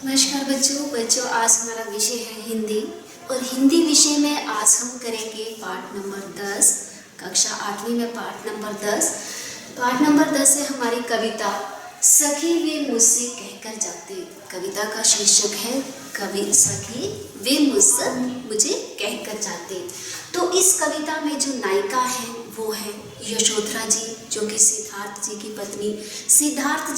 नमस्कार बच्चों आज हमारा विषय है हिंदी। और हिंदी विषय में आज हम करेंगे पाठ नंबर 10, कक्षा 8वीं में पाठ नंबर 10। पाठ नंबर 10 है हमारी कविता सखी वे मुझसे कहकर जाते। कविता का शीर्षक है कवि सखी वे मुझसे मुझे कहकर जाते। तो इस कविता में जो नायिका है वो है यशोधरा जी, जो कि सिद्धार्थ जी की पत्नी। सिद्धार्थ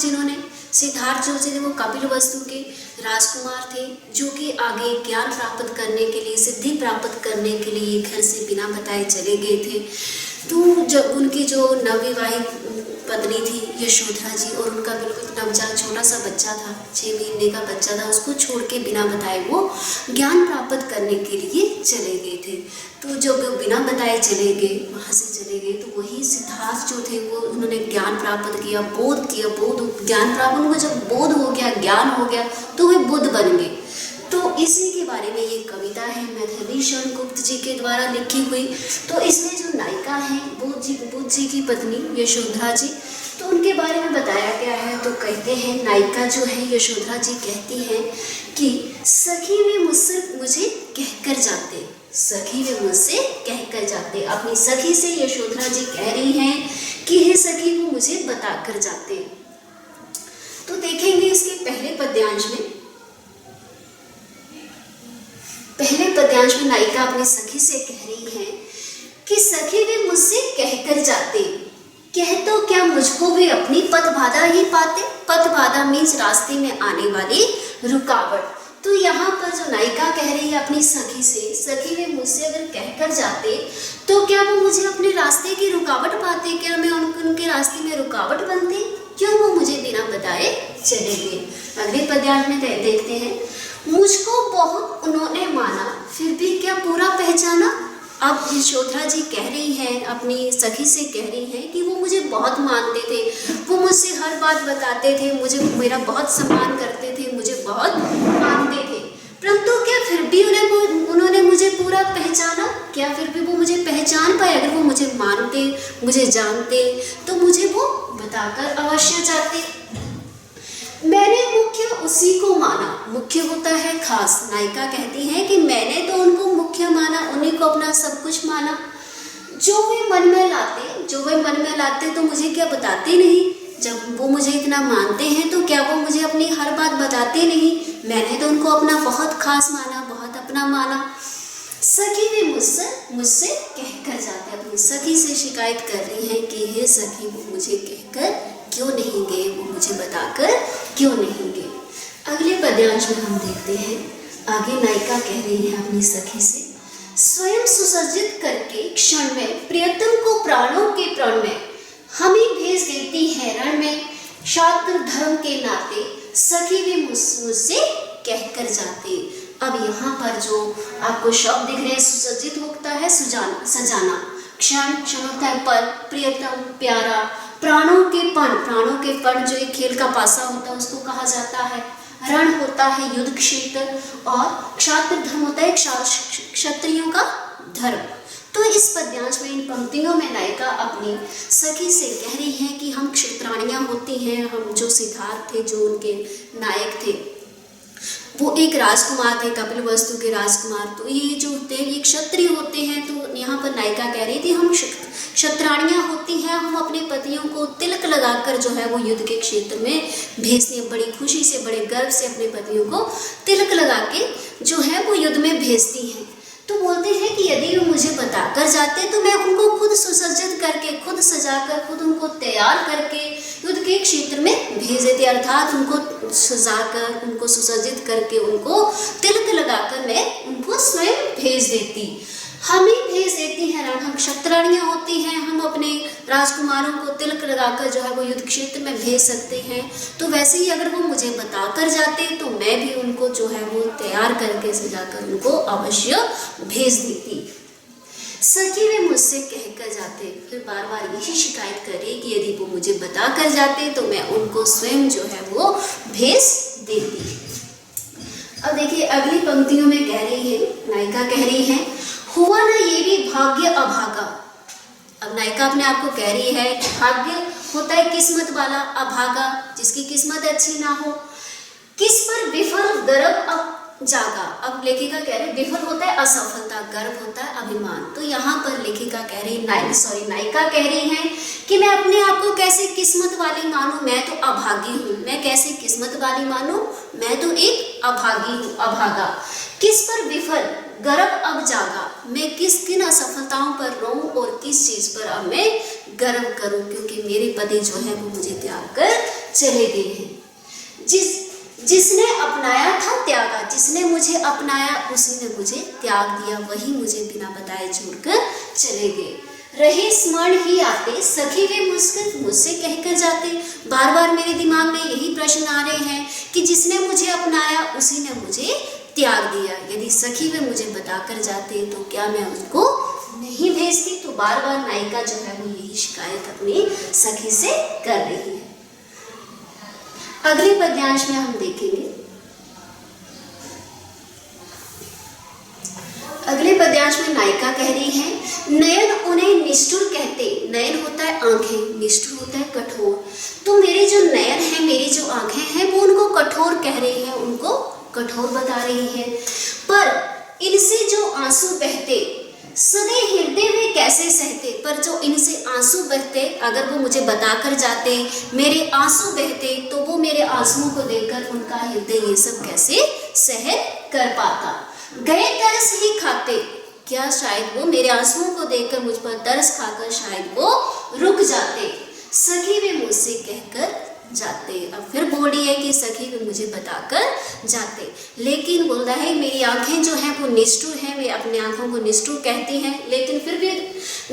जो थे वो कपिलवस्तु के राजकुमार थे, जो कि आगे ज्ञान प्राप्त करने के लिए, सिद्धि प्राप्त करने के लिए घर से बिना बताए चले गए थे। तो जब उनकी जो नवविवाहित पत्नी थी यशोधरा जी, और उनका बिल्कुल नवजात छोटा सा बच्चा था, 6 महीने का बच्चा था, उसको छोड़ के बिना बताए वो ज्ञान प्राप्त करने के लिए चले गए थे। तो जब वो बिना बताए चले गए, वहाँ से चले गए, तो वही सिद्धार्थ जो थे वो उन्होंने ज्ञान प्राप्त किया, बोध ज्ञान प्राप्त, उनको जब बोध हो गया, ज्ञान हो गया, तो वे बुद्ध बन गए। तो इसी के बारे में ये कविता है मैथिली शरण गुप्त जी के द्वारा लिखी हुई। तो इसमें जो नायिका है बुद्ध जी की पत्नी यशोधरा जी, तो उनके बारे में बताया गया है। तो कहते हैं नायिका जो है यशोधरा जी कहती हैं कि सखी वे मुझसे मुझे कहकर जाते, सखी वे मुझसे कहकर जाते। अपनी सखी से यशोधरा जी कह रही हैं कि हे सखी वो मुझे बताकर जाते। तो देखेंगे इसके पहले पद्यांश में नायिका अपनी सखी से कह रही है कि सखी वे मुझसे कहकर जाते, कह तो क्या मुझको वे अपनी पथ बाधा ही पाते। पथ बाधा मीन्स रास्ते में आने वाली रुकावट। तो यहाँ पर जो नायिका कह रही है अपनी सखी से, सखी वे मुझसे अगर कहकर जाते तो क्या वो मुझे अपने रास्ते की रुकावट पाते, क्या मैं उनके रास्ते में रुकावट बनती, क्यों वो मुझे बिना बताए चले गए। अगले पद्यांश में देखते हैं, मुझको बहुत उन्होंने माना फिर भी क्या पूरा पहचाना। अब यशोधरा जी कह रही हैं, अपनी सखी से कह रही हैं कि वो मुझे बहुत मानते थे, वो मुझसे हर बात बताते थे, मुझे मेरा बहुत सम्मान करते थे, मुझे बहुत मानते थे, परंतु क्या फिर भी उन्होंने मुझे पूरा पहचाना, क्या फिर भी वो मुझे पहचान पाए। अगर वो मुझे मानते, मुझे जानते, तो मुझे वो बताकर अवश्य जाते। मैंने मुख्य उसी को माना, मुख्य होता है खास। नायिका कहती है कि मैंने तो उनको मुख्य माना, उन्हीं को अपना सब कुछ माना। जो वे मन में लाते तो मुझे क्या बताते नहीं। जब वो मुझे इतना मानते हैं तो क्या वो मुझे अपनी हर बात बताते नहीं। मैंने तो उनको अपना बहुत खास माना, बहुत अपना माना। सखी वे मुझसे कहकर जाते, अपनी सखी से शिकायत कर रही हैं कि हे सखी वो मुझे कहकर क्यों नहीं गए, वो मुझे बताकर क्यों नहीं गए। अगले पद्यांश में हम देखते हैं, आगे नायिका कह रही है अपनी सखी से, स्वयं सुसज्जित करके क्षण में प्रियतम को प्राणों के प्राण में हमें भेज देती है रण में। शास्त्र धर्म के नाते सखी वे मुझसे कहकर जाते। अब यहाँ पर जो आपको शब्द दिख रहे हैं, सुसज्जित होता है सजाना, क्षण होता है पल, प्रियतम प्यारा, प्राणों के पण जो एक खेल का पासा होता है उसको कहा जाता है, रण होता है युद्ध क्षेत्र, और क्षात्र धर्म होता है क्षत्रियों का धर्म। तो इस पद्यांश में, इन पंक्तियों में नायिका अपनी सखी से कह रही है कि हम क्षत्राणियाँ होती हैं, हम जो सिद्धार्थ थे, जो उनके नायक थे, वो एक राजकुमार थे, कपिलवस्तु के राजकुमार। तो ये जो होते हैं ये क्षत्रिय होते हैं। तो यहाँ पर नायिका कह रही थी हम क्षत्राणियाँ होती हैं, हम अपने पतियों को तिलक लगाकर जो है वो युद्ध के क्षेत्र में भेजती हैं, बड़ी खुशी से, बड़े गर्व से अपने पतियों को तिलक लगा के जो है वो युद्ध में भेजती हैं। तो बोलते हैं कि यदि वो मुझे बताकर जाते तो मैं उनको खुद सुसज्जित करके, खुद सजाकर, खुद उनको तैयार करके युद्ध के क्षेत्र में भेज देते, अर्थात उनको सजाकर, उनको सुसज्जित करके, उनको तिलक लगाकर मैं उनको स्वयं भेज देती, हमें भेज देती हैं। हम क्षत्राणियाँ होती हैं, हम अपने राजकुमारों को तिलक लगाकर जो है वो युद्ध क्षेत्र में भेज सकते हैं। तो वैसे ही अगर वो मुझे बताकर जाते तो मैं भी उनको जो है वो तैयार करके, सजाकर उनको अवश्य भेज देती। सखी वे मुझसे कहकर जाते, फिर बार बार यही शिकायत करे कि यदि वो मुझे बताकर जाते तो मैं उनको स्वयं जो है वो भेज देती। अब देखिए अगली पंक्तियों में कह रही है, नायिका कह रही है, हुआ ना ये भी भाग्य अभागा। अब नायिका अपने आप को कह रही है कि भाग्य होता है किस्मत वाला, अभागा जिसकी किस्मत अच्छी ना हो। किस पर विफल गर्व अब जागा। अब लेखिका कह रहे विफल होता है असफलता, गर्व होता है अभिमान। तो यहाँ पर लेखिका कह रही नायिका कह रही है कि मैं अपने आप को कैसे किस्मत वाली मानूं, मैं तो अभागी हूँ। मैं कैसे किस्मत वाली मानूं, मैं तो एक अभागी हूँ, अभागा। किस पर विफल गर्व अब जागा, मैं किन असफलताओं पर रोऊं और किस चीज पर अब मैं गर्व करूं, क्योंकि मेरे पति जो है वो मुझे त्याग कर चले गए हैं। जिसने अपनाया था त्यागा, जिसने मुझे अपनाया उसी ने मुझे त्याग दिया, वही मुझे बिना बताए छोड़कर चले गए। रहे स्मरण ही आते सखी वे मुझसे कहकर जाते। बार बार मेरे दिमाग में यही प्रश्न आ रहे हैं कि जिसने मुझे अपनाया उसी ने मुझे त्याग दिया। यदि सखी वे मुझे बताकर जाते तो क्या मैं उनको नहीं भेजती। तो बार बार नायिका जो है वो यही शिकायत अपनी सखी से कर रही है। अगले पद्यांश में हम देखेंगे, अगले पद्यांश में नायिका कह रही है नयन उन्हें निष्ठुर कहते। नयन होता है आंखें, निष्ठुर होता है कठोर। तो मेरे जो नयन है, मेरी जो आंखें हैं वो उनको कठोर कह रही है, उनको कठोर बता रही है। पर इनसे जो आंसू बहते सदे हृदय में कैसे सहते। पर जो इनसे आंसू बहते, अगर वो मुझे बताकर जाते, मेरे आंसू बहते, तो वो मेरे आंसुओं को देखकर उनका हृदय ये सब कैसे सहन कर पाता। गए तरस ही खाते, क्या शायद वो मेरे आंसुओं को देखकर मुझ पर तरस खाकर शायद वो रुक जाते। सखी वे मुझसे कहकर जाते। अब फिर बोल रही है कि सखी वे मुझे बताकर जाते, लेकिन बोल रहा है मेरी आंखें जो हैं वो निष्ठुर हैं, वे अपनी आंखों को निष्ठुर कहती हैं। लेकिन फिर भी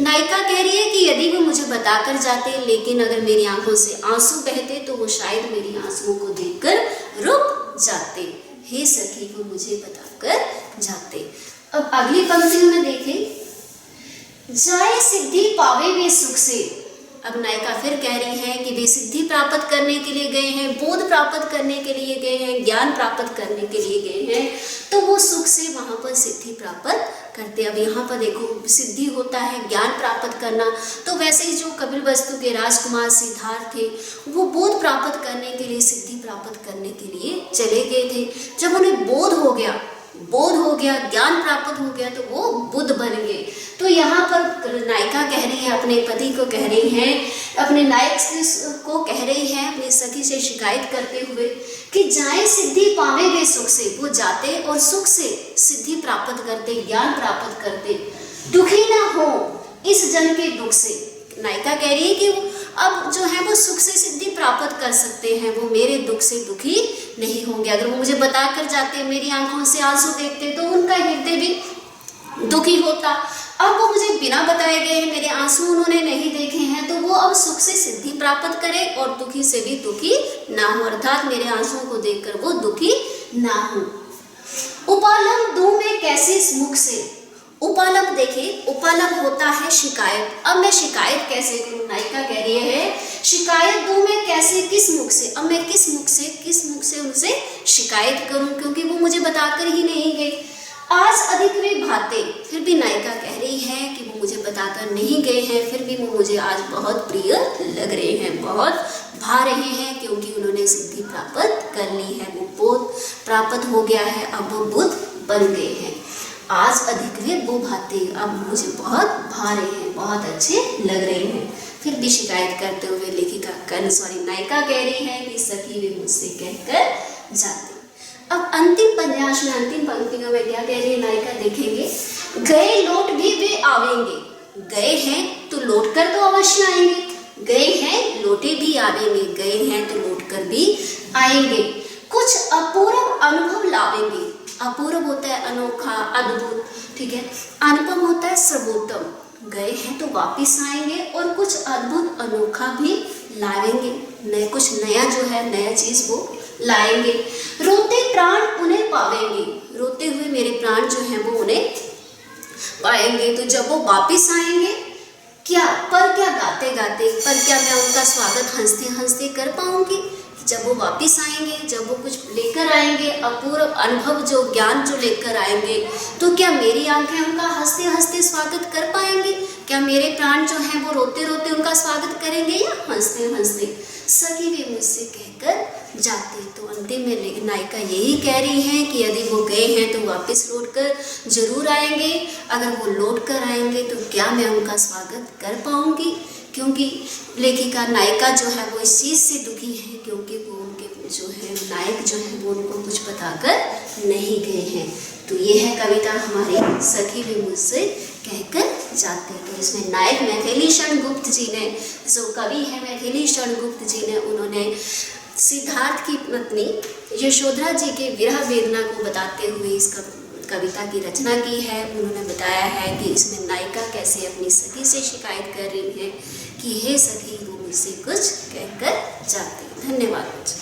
नायिका कह रही है कि यदि वो मुझे बताकर जाते, लेकिन अगर मेरी आंखों से आंसू बहते तो वो शायद मेरी आंसुओं को देखकर रुक जाते। हे सखी वो मुझे बताकर जाते। अब अगली पंक्ति में देखें, जाए सिद्धि पावे वे सुख से। अब नायिका फिर कह रही है कि वे सिद्धि प्राप्त करने के लिए गए हैं, बोध प्राप्त करने के लिए गए हैं, ज्ञान प्राप्त करने के लिए गए हैं, तो वो सुख से वहां पर सिद्धि प्राप्त करते। अब यहाँ पर देखो सिद्धि होता है ज्ञान प्राप्त करना, तो वैसे ही जो कपिलवस्तु के राजकुमार सिद्धार्थ थे वो बोध प्राप्त करने के लिए, सिद्धि प्राप्त करने के लिए चले गए थे। जब उन्हें बोध हो गया, ज्ञान प्राप्त हो गया, तो वो बुद्ध बन गए। तो यहाँ पर नायिका कह रही है, अपने पति को कह रही है, अपने नायक को कह रही है, अपनी सखी से शिकायत करते हुए कि जाए सिद्धि पावे वे सुख से। वो जाते और सुख से सिद्धि प्राप्त करते, ज्ञान प्राप्त करते, दुखी ना हो इस जन के दुख से। नायिका कह रही है कि अब जो है वो सुख से सिद्धि प्राप्त कर सकते हैं, वो मेरे दुख से दुखी नहीं होंगे। अगर वो मुझे बताकर जाते, मेरी आंखों से आंसू देखते, तो उनका हृदय भी दुखी होता। अब वो मुझे बिना बताए गए हैं, मेरे आंसू उन्होंने नहीं देखे हैं, तो वो अब सुख से सिद्धि प्राप्त करे और दुखी से भी दुखी ना हो, अर्थात मेरे आंसुओं को देखकर वो दुखी ना हो। उपालम दूं मैं कैसे मुख से। उपालभ देखिए, उपालभ होता है शिकायत। अब मैं शिकायत कैसे करूं, नायिका कह रही है शिकायत दूं मैं कैसे, किस मुख से। अब मैं किस मुख से उनसे शिकायत करूं, क्योंकि वो मुझे बताकर ही नहीं गए। आज अधिक वे भाते, फिर भी नायिका कह रही है कि वो मुझे बताकर नहीं गए हैं, फिर भी वो मुझे आज बहुत प्रिय लग रहे हैं, बहुत भा रहे हैं, क्योंकि उन्होंने सिद्धि प्राप्त कर ली है, वो बोध प्राप्त हो गया है, अब वो बुद्ध बन गए हैं। आज अधिक वे वो भाते, अब मुझे बहुत भा रहे हैं, बहुत अच्छे लग रहे हैं। फिर भी शिकायत करते हुए नायिका कह रही है कि सखी वे मुझसे कहकर जाते। अब अंतिम पद्यांश में, अंतिम पंक्तियों में क्या कह रही है नायिका देखेंगे, गए लौट भी वे आवेंगे। गए हैं तो लौट कर तो अवश्य आएंगे, गए हैं लौटे भी आवेंगे, गए हैं तो लौट कर भी आएंगे। कुछ अपूर्व अनुभव लावेंगे। अपूर्व होता है अनोखा, अद्भुत, ठीक है। अनुपम होता है सर्वोत्तम। गए हैं तो वापिस आएंगे और कुछ अद्भुत अनोखा भी लाएंगे, नए कुछ नया जो है, नया चीज वो लाएंगे। रोते प्राण उन्हें पावेंगे। रोते हुए मेरे प्राण जो है वो उन्हें पाएंगे। तो जब वो वापिस आएंगे, क्या गाते गाते, पर क्या मैं उनका स्वागत हंसते हंसते कर पाऊंगी। जब वो वापिस आएंगे, जब वो कुछ लेकर आएंगे, अपूर्व अनुभव जो ज्ञान जो लेकर आएंगे, तो क्या मेरी आंखें उनका हंसते हंसते स्वागत कर पाएंगी। क्या मेरे प्राण जो हैं वो रोते रोते उनका स्वागत करेंगे या हंसते हंसते। सखी वे मुझसे कहकर जाते। तो अंतिम में नायिका यही कह रही हैं कि यदि वो गए हैं तो वापस लौट कर जरूर आएंगे, अगर वो लौट कर आएंगे तो क्या मैं उनका स्वागत कर पाऊंगी, क्योंकि लेखिका नायिका जो है वो इस चीज़ से दुखी है क्योंकि वो उनके जो है नायक जो है वो उनको कुछ बताकर नहीं गए हैं। तो ये है कविता हमारी सखी वे मुझसे कहकर जाते। तो इसमें नायक मैथिली शरण गुप्त जी ने, जो कवि है मैथिली शरण गुप्त जी ने, उन्होंने सिद्धार्थ की पत्नी यशोधरा जी के विरह वेदना को बताते हुए इस कविता की रचना की है। उन्होंने बताया है कि इसमें नायिका कैसे अपनी सखी से शिकायत कर रही है कि हे सखी वो मुझसे कुछ कहकर जाती। धन्यवाद।